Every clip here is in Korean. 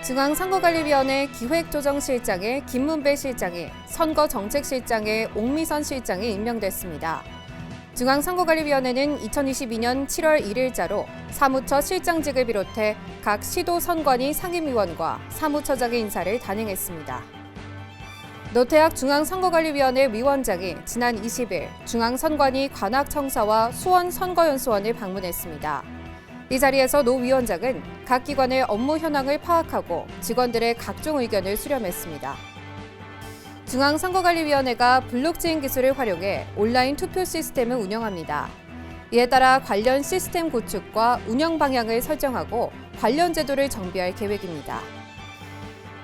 중앙선거관리위원회 기획조정실장에 김문배 실장이, 선거정책실장에 옥미선 실장이 임명됐습니다. 중앙선거관리위원회는 2022년 7월 1일자로 사무처 실장직을 비롯해 각 시도 선관위 상임위원과 사무처장의 인사를 단행했습니다. 노태학 중앙선거관리위원회 위원장이 지난 20일 중앙선관위 관악청사와 수원선거연수원을 방문했습니다. 이 자리에서 노 위원장은 각 기관의 업무 현황을 파악하고 직원들의 각종 의견을 수렴했습니다. 중앙선거관리위원회가 블록체인 기술을 활용해 온라인 투표 시스템을 운영합니다. 이에 따라 관련 시스템 구축과 운영 방향을 설정하고 관련 제도를 정비할 계획입니다.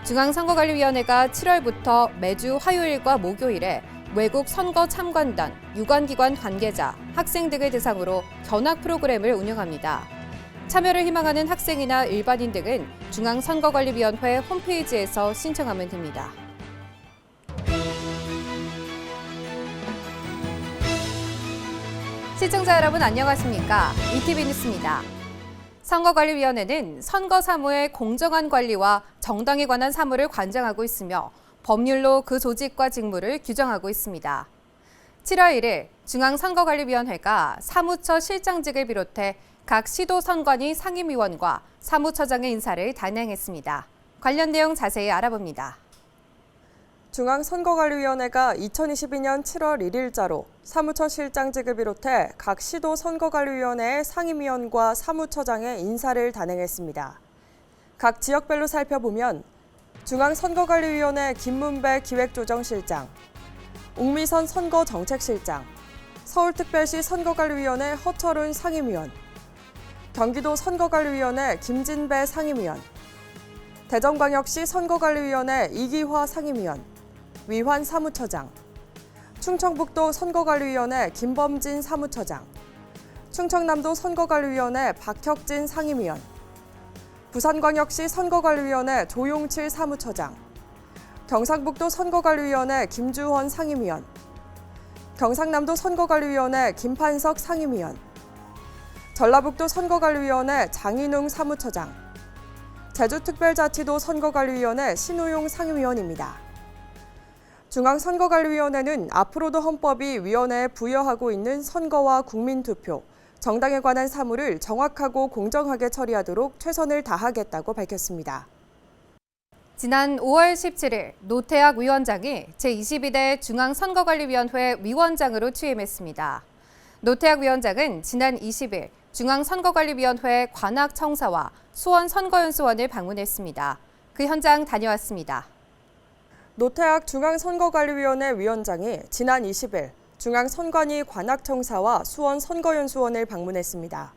중앙선거관리위원회가 7월부터 매주 화요일과 목요일에 외국 선거 참관단, 유관기관 관계자, 학생 등을 대상으로 견학 프로그램을 운영합니다. 참여를 희망하는 학생이나 일반인 등은 중앙선거관리위원회 홈페이지에서 신청하면 됩니다. 시청자 여러분 안녕하십니까? ETV 뉴스입니다. 선거관리위원회는 선거 사무의 공정한 관리와 정당에 관한 사무를 관장하고 있으며 법률로 그 조직과 직무를 규정하고 있습니다. 7월 1일 중앙선거관리위원회가 사무처 실장직을 비롯해 각 시도 선관위 상임위원과 사무처장의 인사를 단행했습니다. 관련 내용 자세히 알아봅니다. 중앙선거관리위원회가 2022년 7월 1일자로 사무처 실장직을 비롯해 각 시도 선거관리위원회의 상임위원과 사무처장의 인사를 단행했습니다. 각 지역별로 살펴보면 중앙선거관리위원회 김문배 기획조정실장, 옥미선 선거정책실장, 서울특별시 선거관리위원회 허철훈 상임위원, 경기도 선거관리위원회 김진배 상임위원, 대전광역시 선거관리위원회 이기화 상임위원, 위환 사무처장, 충청북도 선거관리위원회 김범진 사무처장, 충청남도 선거관리위원회 박혁진 상임위원, 부산광역시 선거관리위원회 조용칠 사무처장, 경상북도 선거관리위원회 김주헌 상임위원, 경상남도 선거관리위원회 김판석 상임위원, 전라북도 선거관리위원회 장인웅 사무처장, 제주특별자치도 선거관리위원회 신우용 상임위원입니다. 중앙선거관리위원회는 앞으로도 헌법이 위원회에 부여하고 있는 선거와 국민투표, 정당에 관한 사무를 정확하고 공정하게 처리하도록 최선을 다하겠다고 밝혔습니다. 지난 5월 17일 노태학 위원장이 제22대 중앙선거관리위원회 위원장으로 취임했습니다. 노태학 위원장은 지난 20일 중앙선거관리위원회 관악청사와 수원선거연수원을 방문했습니다. 그 현장 다녀왔습니다. 노태학 중앙선거관리위원회 위원장이 지난 20일 중앙선관위 관악청사와 수원선거연수원을 방문했습니다.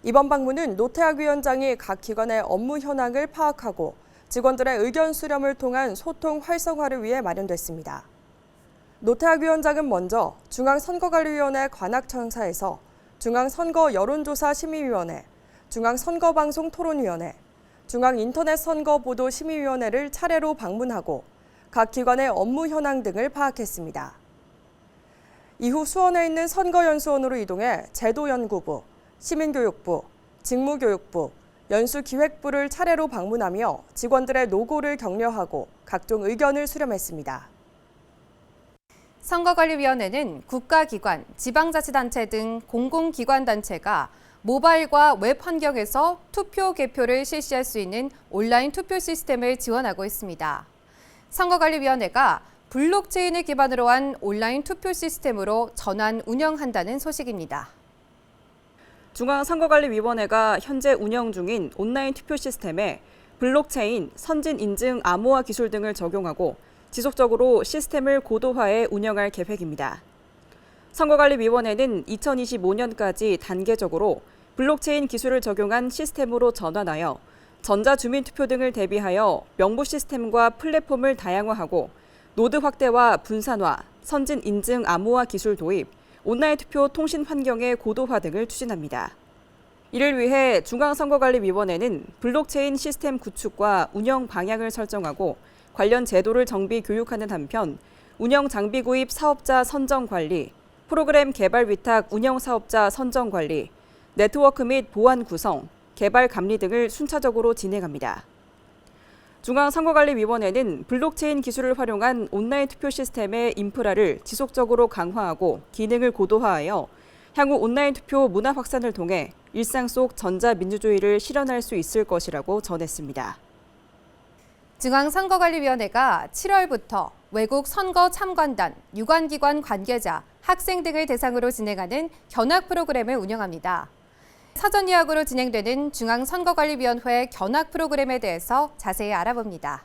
이번 방문은 노태학 위원장이 각 기관의 업무 현황을 파악하고 직원들의 의견 수렴을 통한 소통 활성화를 위해 마련됐습니다. 노태학 위원장은 먼저 중앙선거관리위원회 관악청사에서 중앙선거여론조사심의위원회, 중앙선거방송토론위원회, 중앙인터넷선거보도심의위원회를 차례로 방문하고 각 기관의 업무 현황 등을 파악했습니다. 이후 수원에 있는 선거연수원으로 이동해 제도연구부, 시민교육부, 직무교육부, 연수기획부를 차례로 방문하며 직원들의 노고를 격려하고 각종 의견을 수렴했습니다. 선거관리위원회는 국가기관, 지방자치단체 등 공공기관단체가 모바일과 웹 환경에서 투표 개표를 실시할 수 있는 온라인 투표 시스템을 지원하고 있습니다. 선거관리위원회가 블록체인을 기반으로 한 온라인 투표 시스템으로 전환 운영한다는 소식입니다. 중앙선거관리위원회가 현재 운영 중인 온라인 투표 시스템에 블록체인, 선진 인증 암호화 기술 등을 적용하고 지속적으로 시스템을 고도화해 운영할 계획입니다. 선거관리위원회는 2025년까지 단계적으로 블록체인 기술을 적용한 시스템으로 전환하여 전자주민투표 등을 대비하여 명부 시스템과 플랫폼을 다양화하고 노드 확대와 분산화, 선진 인증 암호화 기술 도입, 온라인 투표 통신 환경의 고도화 등을 추진합니다. 이를 위해 중앙선거관리위원회는 블록체인 시스템 구축과 운영 방향을 설정하고 관련 제도를 정비 교육하는 한편 운영 장비 구입 사업자 선정 관리, 프로그램 개발 위탁 운영 사업자 선정 관리, 네트워크 및 보안 구성, 개발 감리 등을 순차적으로 진행합니다. 중앙선거관리위원회는 블록체인 기술을 활용한 온라인 투표 시스템의 인프라를 지속적으로 강화하고 기능을 고도화하여 향후 온라인 투표 문화 확산을 통해 일상 속 전자민주주의를 실현할 수 있을 것이라고 전했습니다. 중앙선거관리위원회가 7월부터 외국 선거 참관단, 유관기관 관계자, 학생 등을 대상으로 진행하는 견학 프로그램을 운영합니다. 사전 예약으로 진행되는 중앙선거관리위원회 견학 프로그램에 대해서 자세히 알아봅니다.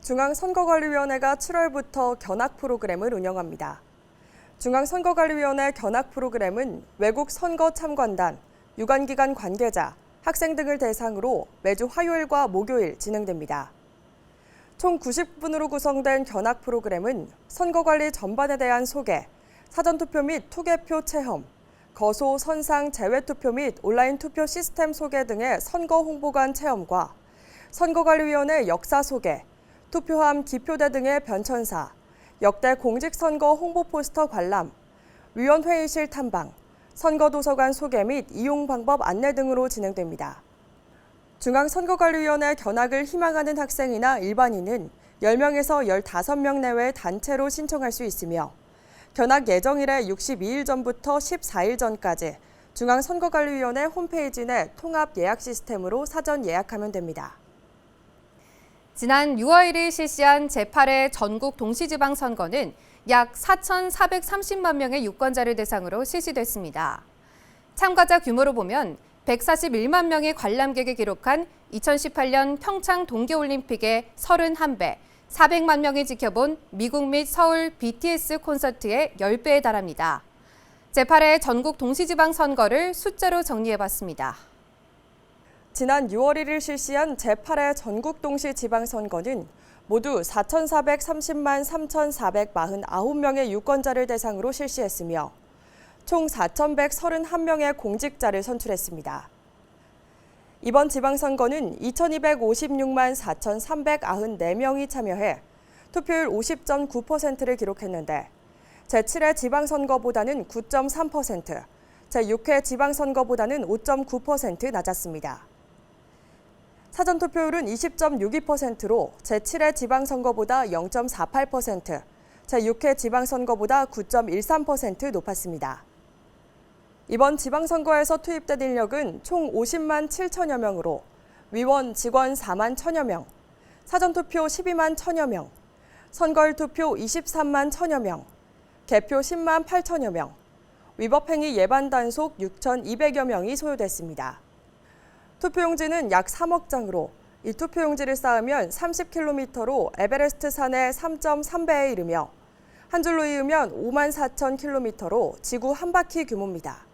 중앙선거관리위원회가 7월부터 견학 프로그램을 운영합니다. 중앙선거관리위원회 견학 프로그램은 외국 선거 참관단, 유관기관 관계자, 학생 등을 대상으로 매주 화요일과 목요일 진행됩니다. 총 90분으로 구성된 견학 프로그램은 선거관리 전반에 대한 소개, 사전투표 및 투개표 체험, 거소, 선상, 재외투표 및 온라인 투표 시스템 소개 등의 선거 홍보관 체험과 선거관리위원회 역사 소개, 투표함, 기표대 등의 변천사, 역대 공직선거 홍보 포스터 관람, 위원회의실 탐방, 선거도서관 소개 및 이용 방법 안내 등으로 진행됩니다. 중앙선거관리위원회 견학을 희망하는 학생이나 일반인은 10명에서 15명 내외 단체로 신청할 수 있으며 견학 예정일의 62일 전부터 14일 전까지 중앙선거관리위원회 홈페이지 내 통합 예약 시스템으로 사전 예약하면 됩니다. 지난 6월 1일 실시한 제8회 전국 동시지방선거는 약 4,430만 명의 유권자를 대상으로 실시됐습니다. 참가자 규모로 보면 141만 명의 관람객을 기록한 2018년 평창 동계올림픽의 31배, 400만 명이 지켜본 미국 및 서울 BTS 콘서트의 10배에 달합니다. 제8회 전국 동시지방선거를 숫자로 정리해봤습니다. 지난 6월 1일 실시한 제8회 전국 동시지방선거는 모두 4,430만 3,449명의 유권자를 대상으로 실시했으며 총 4,131명의 공직자를 선출했습니다. 이번 지방선거는 2,256만 4,394명이 참여해 투표율 50.9%를 기록했는데 제7회 지방선거보다는 9.3%, 제6회 지방선거보다는 5.9% 낮았습니다. 사전투표율은 20.62%로 제7회 지방선거보다 0.48%, 제6회 지방선거보다 9.13% 높았습니다. 이번 지방선거에서 투입된 인력은 총 50만 7천여 명으로 위원, 직원 4만 1천여 명, 사전투표 12만 1천여 명, 선거일 투표 23만 1천여 명, 개표 10만 8천여 명, 위법행위 예반 단속 6,200여 명이 소요됐습니다. 투표용지는 약 3억 장으로 이 투표용지를 쌓으면 30km로 에베레스트 산의 3.3배에 이르며 한 줄로 이으면 5만 4천 킬로미터로 지구 한 바퀴 규모입니다.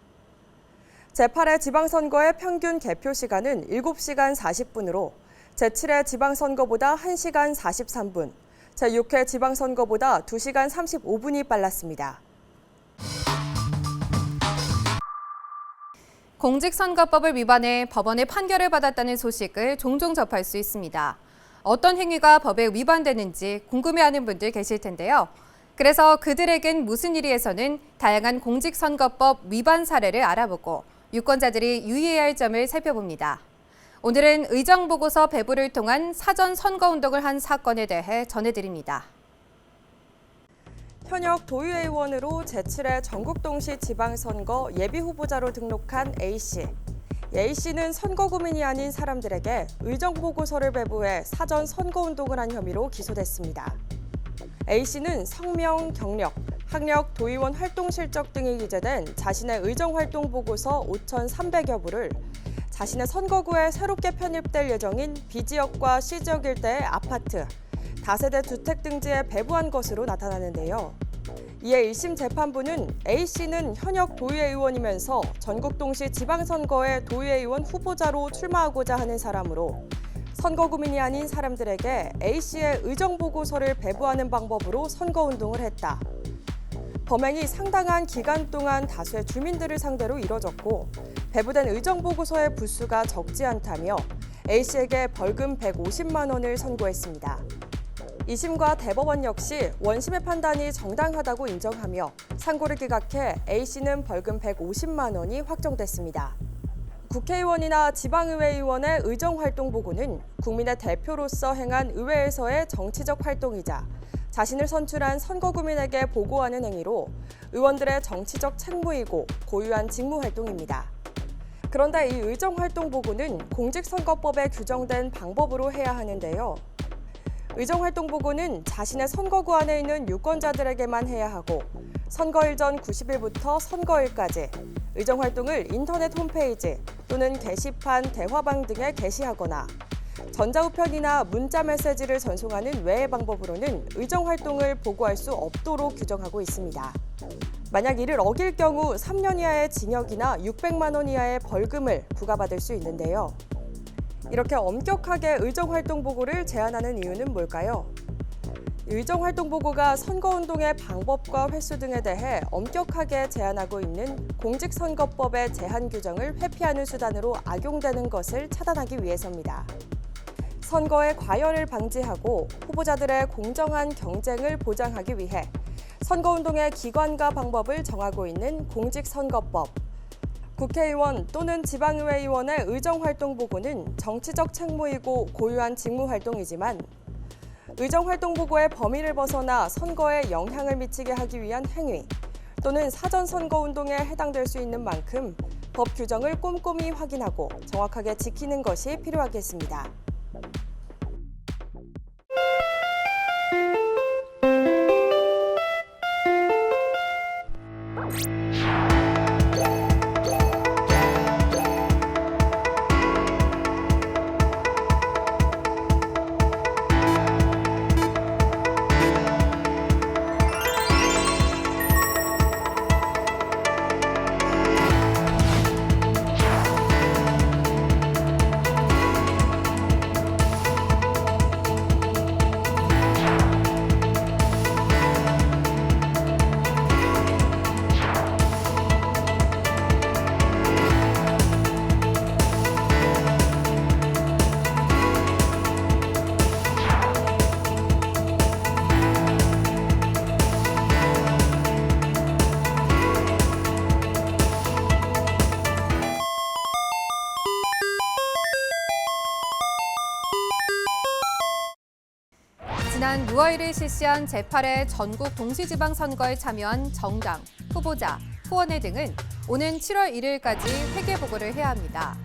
제8회 지방선거의 평균 개표 시간은 7시간 40분으로 제7회 지방선거보다 1시간 43분, 제6회 지방선거보다 2시간 35분이 빨랐습니다. 공직선거법을 위반해 법원의 판결을 받았다는 소식을 종종 접할 수 있습니다. 어떤 행위가 법에 위반되는지 궁금해하는 분들 계실 텐데요. 그래서 그들에겐 무슨 일이에서는 다양한 공직선거법 위반 사례를 알아보고 유권자들이 유의해야 할 점을 살펴봅니다. 오늘은 의정보고서 배부를 통한 사전 선거운동을 한 사건에 대해 전해드립니다. 현역 도의회의원으로 제7회 전국동시 지방선거 예비후보자로 등록한 A씨. A씨는 선거구민이 아닌 사람들에게 의정보고서를 배부해 사전 선거운동을 한 혐의로 기소됐습니다. A씨는 성명, 경력, 학력, 도의원 활동 실적 등이 기재된 자신의 의정활동 보고서 5,300여 부를 자신의 선거구에 새롭게 편입될 예정인 B지역과 C지역 일대의 아파트, 다세대 주택 등지에 배부한 것으로 나타나는데요. 이에 1심 재판부는 A씨는 현역 도의회의원이면서 전국동시 지방선거에 도의회의원 후보자로 출마하고자 하는 사람으로 선거구민이 아닌 사람들에게 A씨의 의정보고서를 배부하는 방법으로 선거운동을 했다. 범행이 상당한 기간 동안 다수의 주민들을 상대로 이뤄졌고 배부된 의정보고서의 부수가 적지 않다며 A씨에게 벌금 150만 원을 선고했습니다. 2심과 대법원 역시 원심의 판단이 정당하다고 인정하며 상고를 기각해 A씨는 벌금 150만 원이 확정됐습니다. 국회의원이나 지방의회의원의 의정활동 보고는 국민의 대표로서 행한 의회에서의 정치적 활동이자 자신을 선출한 선거구민에게 보고하는 행위로 의원들의 정치적 책무이고 고유한 직무활동입니다. 그런데 이 의정활동 보고는 공직선거법에 규정된 방법으로 해야 하는데요. 의정활동 보고는 자신의 선거구 안에 있는 유권자들에게만 해야 하고 선거일 전 90일부터 선거일까지 의정활동을 인터넷 홈페이지 또는 게시판, 대화방 등에 게시하거나 전자우편이나 문자 메시지를 전송하는 외의 방법으로는 의정활동을 보고할 수 없도록 규정하고 있습니다. 만약 이를 어길 경우 3년 이하의 징역이나 600만 원 이하의 벌금을 부과받을 수 있는데요. 이렇게 엄격하게 의정활동 보고를 제한하는 이유는 뭘까요? 의정활동 보고가 선거운동의 방법과 횟수 등에 대해 엄격하게 제한하고 있는 공직선거법의 제한 규정을 회피하는 수단으로 악용되는 것을 차단하기 위해서입니다. 선거의 과열을 방지하고 후보자들의 공정한 경쟁을 보장하기 위해 선거운동의 기관과 방법을 정하고 있는 공직선거법. 국회의원 또는 지방의회의원의 의정활동 보고는 정치적 책무이고 고유한 직무활동이지만 의정활동 보고의 범위를 벗어나 선거에 영향을 미치게 하기 위한 행위 또는 사전선거운동에 해당될 수 있는 만큼 법 규정을 꼼꼼히 확인하고 정확하게 지키는 것이 필요하겠습니다. 지난 6월 1일 실시한 제8회 전국 동시지방선거에 참여한 정당, 후보자, 후원회 등은 오는 7월 1일까지 회계보고를 해야 합니다.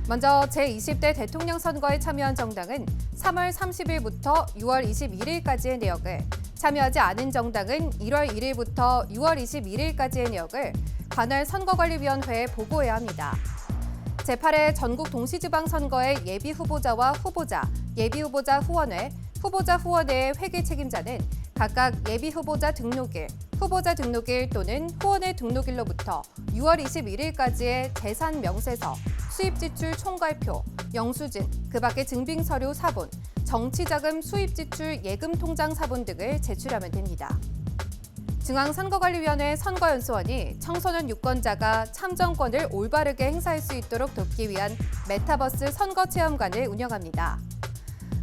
먼저 제20대 대통령 선거에 참여한 정당은 3월 30일부터 6월 21일까지의 내역을, 참여하지 않은 정당은 1월 1일부터 6월 21일까지의 내역을 관할 선거관리위원회에 보고해야 합니다. 제8회 전국 동시지방선거의 예비후보자와 후보자, 예비후보자 후원회, 후보자 후원회의 회계 책임자는 각각 예비후보자 등록일, 후보자 등록일 또는 후원회 등록일로부터 6월 21일까지의 재산 명세서, 수입지출 총괄표, 영수증, 그 밖의 증빙서류 사본, 정치자금 수입지출 예금통장 사본 등을 제출하면 됩니다. 중앙선거관리위원회 선거연수원이 청소년 유권자가 참정권을 올바르게 행사할 수 있도록 돕기 위한 메타버스 선거체험관을 운영합니다.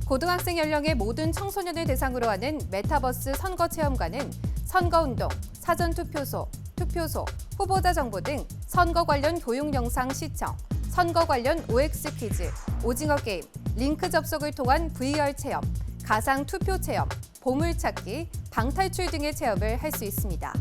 고등학생 연령의 모든 청소년을 대상으로 하는 메타버스 선거체험관은 선거운동, 사전투표소, 투표소, 후보자 정보 등 선거 관련 교육 영상 시청, 선거 관련 OX 퀴즈, 오징어 게임, 링크 접속을 통한 VR 체험, 가상 투표 체험, 보물찾기, 방탈출 등의 체험을 할 수 있습니다.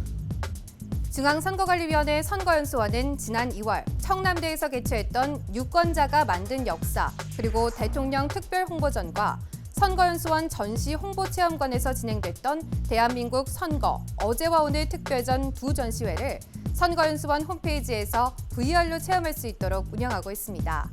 중앙선거관리위원회 선거연수원은 지난 2월 청남대에서 개최했던 유권자가 만든 역사, 그리고 대통령 특별홍보전과 선거연수원 전시 홍보체험관에서 진행됐던 대한민국 선거, 어제와 오늘 특별전 두 전시회를 선거연수원 홈페이지에서 VR로 체험할 수 있도록 운영하고 있습니다.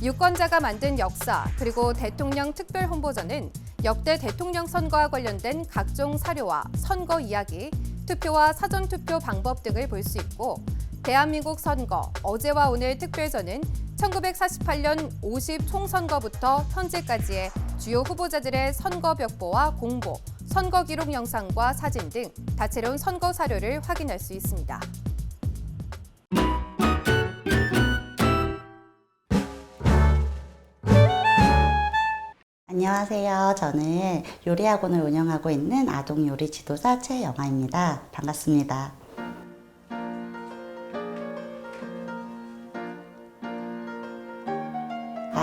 유권자가 만든 역사, 그리고 대통령 특별홍보전은 역대 대통령 선거와 관련된 각종 사료와 선거 이야기, 투표와 사전투표 방법 등을 볼 수 있고, 대한민국 선거, 어제와 오늘 특별전은 1948년 50 총선거부터 현재까지의 주요 후보자들의 선거 벽보와 공보, 선거 기록 영상과 사진 등 다채로운 선거 사료를 확인할 수 있습니다. 안녕하세요. 저는 요리학원을 운영하고 있는 아동 요리 지도사 최영아입니다. 반갑습니다.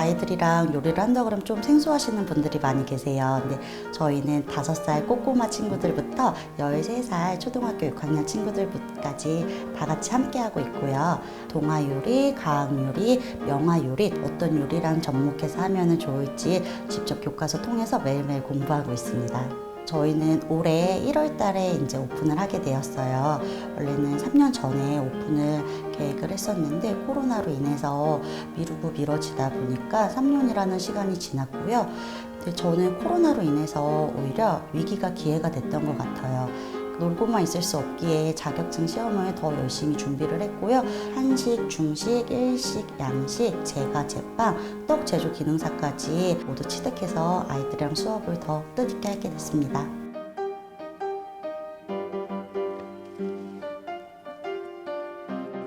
아이들이랑 요리를 한다 그러면 좀 생소하시는 분들이 많이 계세요. 근데 저희는 5살 꼬꼬마 친구들부터 13살 초등학교 6학년 친구들까지 다 같이 함께하고 있고요. 동화 요리, 가학 요리, 명화 요리 어떤 요리랑 접목해서 하면 좋을지 직접 교과서 통해서 매일매일 공부하고 있습니다. 저희는 올해 1월 달에 이제 오픈을 하게 되었어요. 원래는 3년 전에 오픈을 계획을 했었는데 코로나로 인해서 미루고 미뤄지다 보니까 3년이라는 시간이 지났고요. 근데 저는 코로나로 인해서 오히려 위기가 기회가 됐던 것 같아요. 놀고만 있을 수 없기에 자격증 시험을 더 열심히 준비를 했고요. 한식, 중식, 일식, 양식, 제과, 제빵, 떡 제조 기능사까지 모두 취득해서 아이들이랑 수업을 더 뜻있게 하게 됐습니다.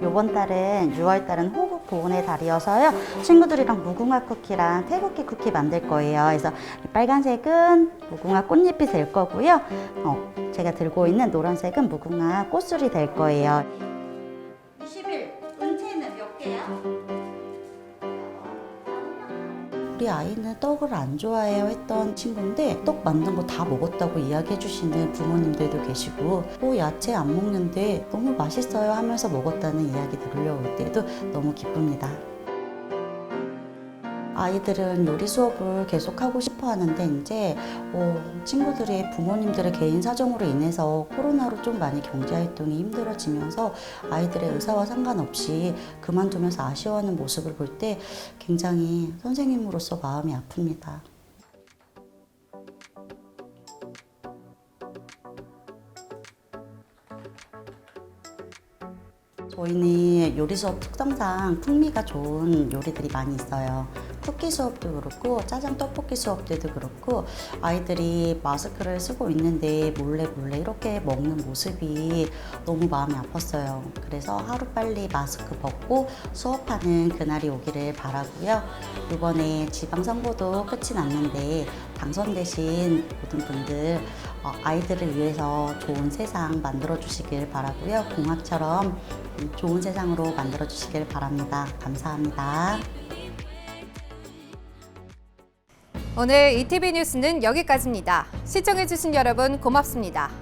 이번 달은 6월 달은 호국 보온의 달이어서요. 친구들이랑 무궁화 쿠키랑 태국기 쿠키 만들 거예요. 그래서 이 빨간색은 무궁화 꽃잎이 될 거고요. 제가 들고 있는 노란색은 무궁화 꽃술이 될 거예요. 20일 은채는 몇 개야? 우리 아이는 떡을 안 좋아해요 했던 친구인데 떡 만든 거 다 먹었다고 이야기해 주시는 부모님들도 계시고 야채 안 먹는데 너무 맛있어요 하면서 먹었다는 이야기 들으려올 때도 너무 기쁩니다. 아이들은 요리 수업을 계속하고 싶어 하는데 이제 친구들이 부모님들의 개인 사정으로 인해서 코로나로 좀 많이 경제활동이 힘들어지면서 아이들의 의사와 상관없이 그만두면서 아쉬워하는 모습을 볼 때 굉장히 선생님으로서 마음이 아픕니다. 저희는 요리 수업 특성상 풍미가 좋은 요리들이 많이 있어요. 쿠키 수업도 그렇고 짜장 떡볶이 수업들도 그렇고 아이들이 마스크를 쓰고 있는데 몰래 이렇게 먹는 모습이 너무 마음이 아팠어요. 그래서 하루빨리 마스크 벗고 수업하는 그날이 오기를 바라고요. 이번에 지방선거도 끝이 났는데 당선되신 모든 분들 아이들을 위해서 좋은 세상 만들어 주시길 바라고요. 공학처럼 좋은 세상으로 만들어 주시길 바랍니다. 감사합니다. 오늘 ETV 뉴스는 여기까지입니다. 시청해주신 여러분 고맙습니다.